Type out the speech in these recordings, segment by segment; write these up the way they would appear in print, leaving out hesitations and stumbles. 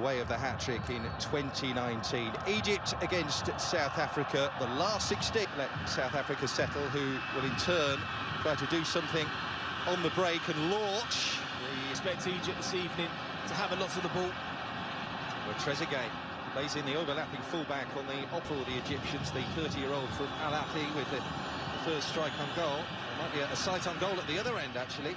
the way of the hat-trick in 2019. Egypt against South Africa, the last 16. Let South Africa settle, who will in turn try to do something on the break and launch. We expect Egypt this evening to have a lot of the ball. Where Trezeguet plays in the overlapping fullback on the opposite of the Egyptians, the 30-year-old from Al Ahly with the first strike on goal. There might be a sight on goal at the other end, actually.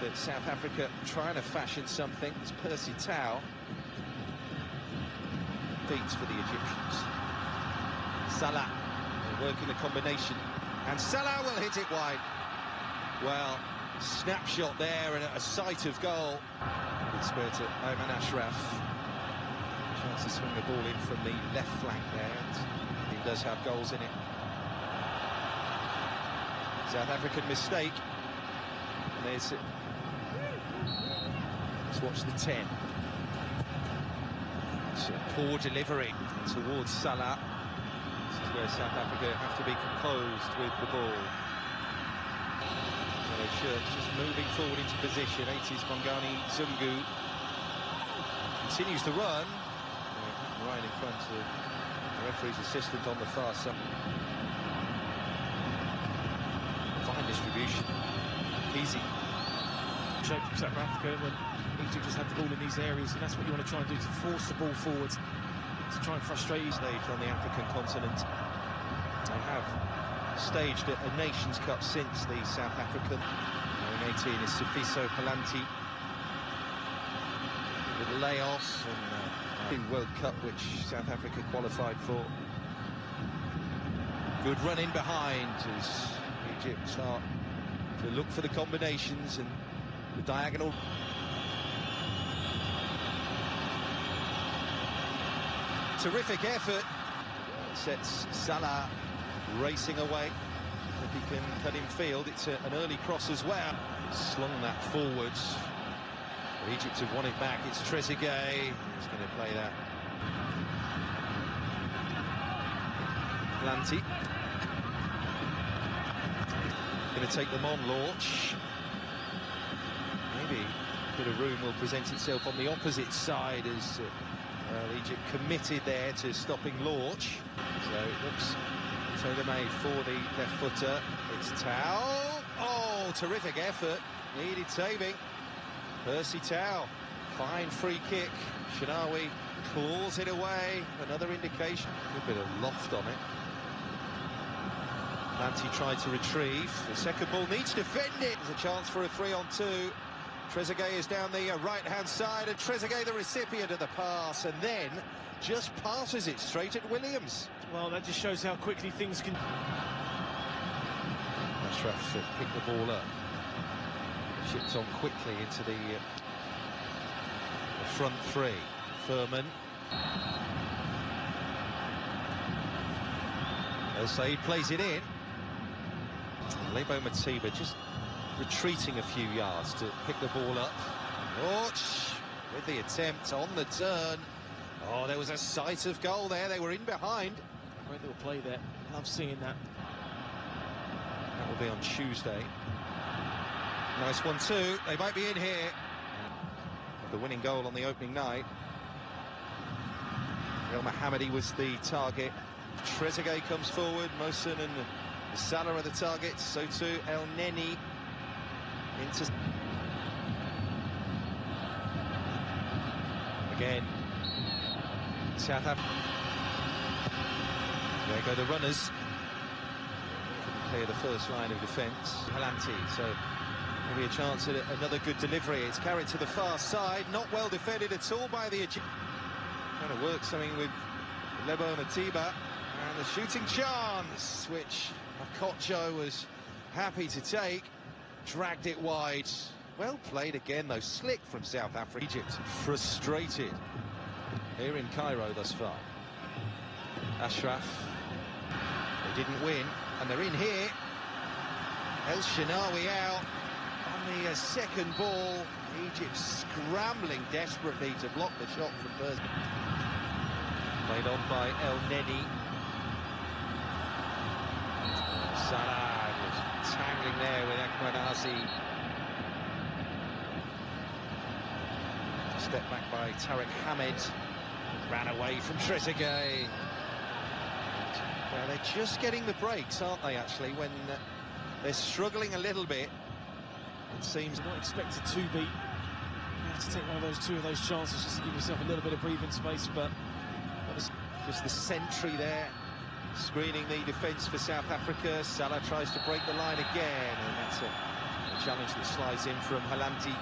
With South Africa trying to fashion something. It's Percy Tau. Beats for the Egyptians. Salah working the combination. And Salah will hit it wide. Well, snapshot there and a sight of goal. Good spirit to Ayman Ashraf. Chance to swing the ball in from the left flank there. And he does have goals in it. South African mistake. And there's it. Let's watch the 10. It's a poor delivery towards Salah. This is where South Africa have to be composed with the ball. Yellow shirts just moving forward into position. 80s Bongani Zungu continues to run. Right in front of the referee's assistant on the far side. Fine distribution. Easy. Shape from South Africa when Egypt just had the ball in these areas, and that's what you want to try and do, to force the ball forward, to try and frustrate each stage on the African continent. They have staged a Nations Cup since the South African. Wearing 18 is Sifiso Palanti with a layoff, and the World Cup which South Africa qualified for. Good run in behind as Egypt start to look for the combinations and the diagonal. Terrific effort. Sets Salah racing away. If he can cut in field, it's an early cross as well. Slung that forwards. But Egypt have won it back. It's Trezeguet who's going to play that. Lanti. Going to take them on launch. Maybe a bit of room will present itself on the opposite side as Egypt committed there to stopping launch. So it looks tailor-made for the left footer. It's Tau. Oh, terrific effort. Needed saving. Percy Tau. Fine free kick. Shinawi claws it away. Another indication. A bit of loft on it. Lanti tried to retrieve. The second ball needs to defend it. There's a chance for a 3-on-2. Trezeguet is down the right-hand side, and Trezeguet the recipient of the pass, and then just passes it straight at Williams. Well, that just shows how quickly things can... Ashraf picked the ball up. Shipped on quickly into the front three. Furman. El Said plays it in. Lebo Matiba just retreating a few yards to pick the ball up. Launch with the attempt on the turn. Oh, there was a sight of goal there. They were in behind. Great little play there. Love seeing that. That will be on Tuesday. Nice one too. They might be in here. The winning goal on the opening night. El Mohammadi was the target. Trezeguet comes forward. Mohsen and Salah are the targets. So too El Neni. Into again. South Africa. There go the runners. Couldn't clear the first line of defence. Palanti, so maybe a chance at another good delivery. It's carried to the far side. Not well defended at all by the Egyptians. Trying to work something with Lebo Matiba. And the shooting chance, which Okocha was happy to take. Dragged it wide. Well played again, though. Slick from South Africa. Egypt frustrated here in Cairo thus far. Ashraf. They didn't win, and they're in here. El Shinawi out on the second ball. Egypt scrambling desperately to block the shot from Percy. Played on by El Neni. Salah was tangling there with Akmanazi. Step back by Tarek Hamid. Ran away from Trezeguet. Well, they're just getting the breaks, aren't they, actually, when they're struggling a little bit. It seems not expected to be. You have to take two of those chances just to give yourself a little bit of breathing space, but just the sentry there, screening the defence for South Africa. Salah tries to break the line again, and that's a challenge that slides in from Halanti.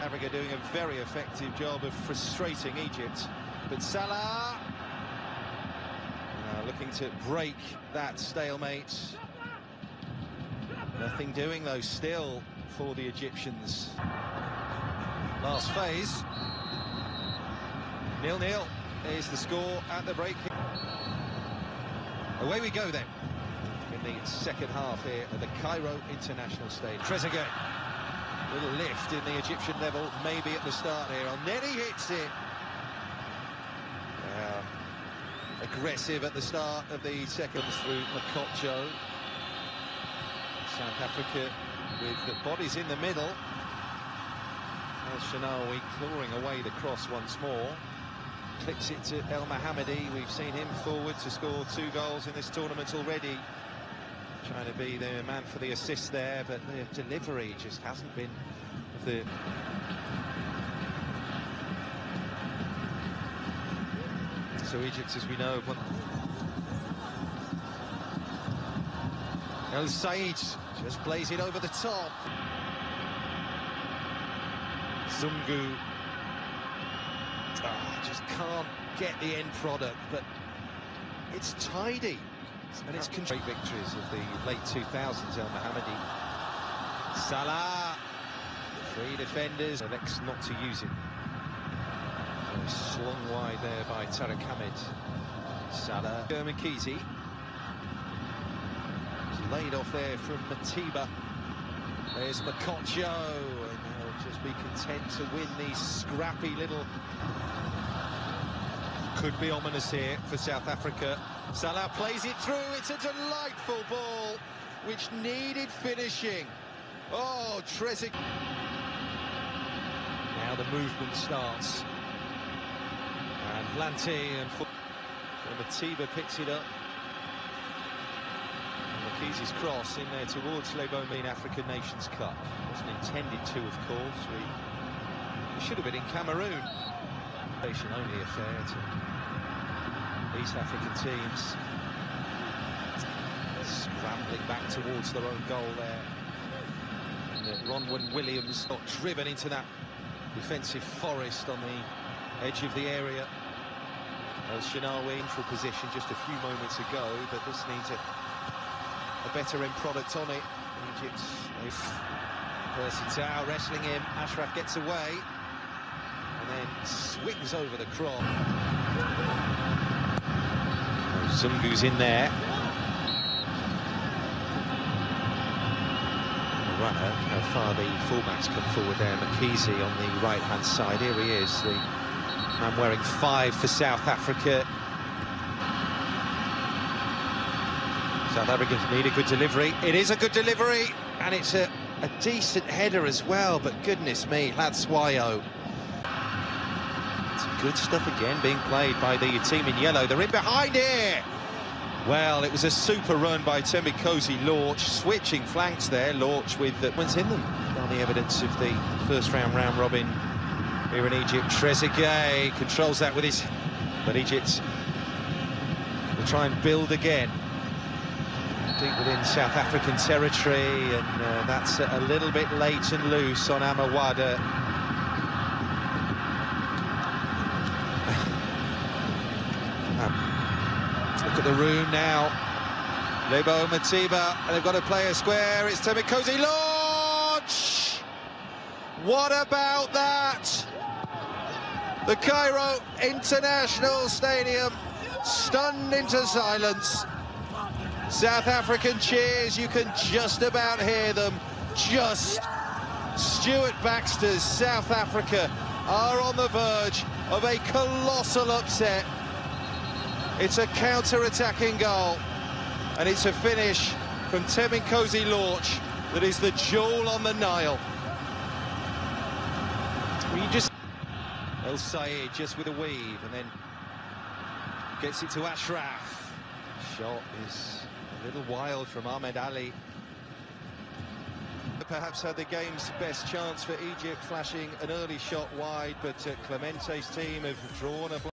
Africa doing a very effective job of frustrating Egypt, but Salah looking to break that stalemate. Nothing doing though still for the Egyptians. Last phase. 0-0 is the score at the break. Away we go then in the second half here at the Cairo International Stadium. Trezeguet, little lift in the Egyptian level, maybe at the start here. Elneny hits it. Aggressive at the start of the second through Mokotjo. South Africa with the bodies in the middle. El-Shenawy clawing away the cross once more. Clips it to El Mohammadi. We've seen him forward to score 2 goals in this tournament already. Trying to be the man for the assist there, but the delivery just hasn't been the... So Egypt, as we know, El Said just plays it over the top. Zungu just can't get the end product, but it's tidy. And it's great victories of the late 2000s, El Mohammadi. Salah, 3 defenders, elects not to use it. Slung wide there by Tarek Hamid. Salah, Mckeezy. Laid off there from Matiba. There's Mokotjo, and they'll just be content to win these scrappy little... Could be ominous here for South Africa. Salah plays it through. It's a delightful ball, which needed finishing. Oh, Trezeguet. Now the movement starts. And Halanti and Matiba picks it up. Mckeezy's cross in there towards Lebomine African Nations Cup. Wasn't intended to, of course. We should have been in Cameroon. Only affair to East African teams. Scrambling back towards their own goal there. And Ronwen Williams got driven into that defensive forest on the edge of the area. El-Shenawy in full position just a few moments ago, but this needs a better end product on it. Egypt, Percy Tau wrestling him. Ashraf gets away and then swings over the cross. Zungu's in there. The runner, how far the fullbacks come forward there. Mckeezy on the right-hand side. Here he is, the man wearing 5 for South Africa. South Africans need a good delivery. It is a good delivery, and it's a decent header as well, but goodness me, Latswayo. Some good stuff again being played by the team in yellow. They're in behind here. Well, it was a super run by Thembinkosi Lorch, switching flanks there. Lorch with the ones in them on the evidence of the first round robin here in Egypt. Trezeguet controls that with his... But Egypt will try and build again. Deep within South African territory, and that's a little bit late and loose on Amawada. Look at the room now. Lebo Matiba, and they've got to play a square. It's Thembinkosi Lorch! What about that? The Cairo International Stadium stunned into silence. South African cheers, you can just about hear them. Just Stuart Baxter's South Africa are on the verge of a colossal upset. It's a counter-attacking goal, and it's a finish from Thembinkosi Lorch. that is the jewel on the Nile. Well, you just... El Sayed just with a weave and then gets it to Ashraf. Shot is a little wild from Ahmed Ali. Perhaps had the game's best chance for Egypt, flashing an early shot wide, but Clemente's team have drawn a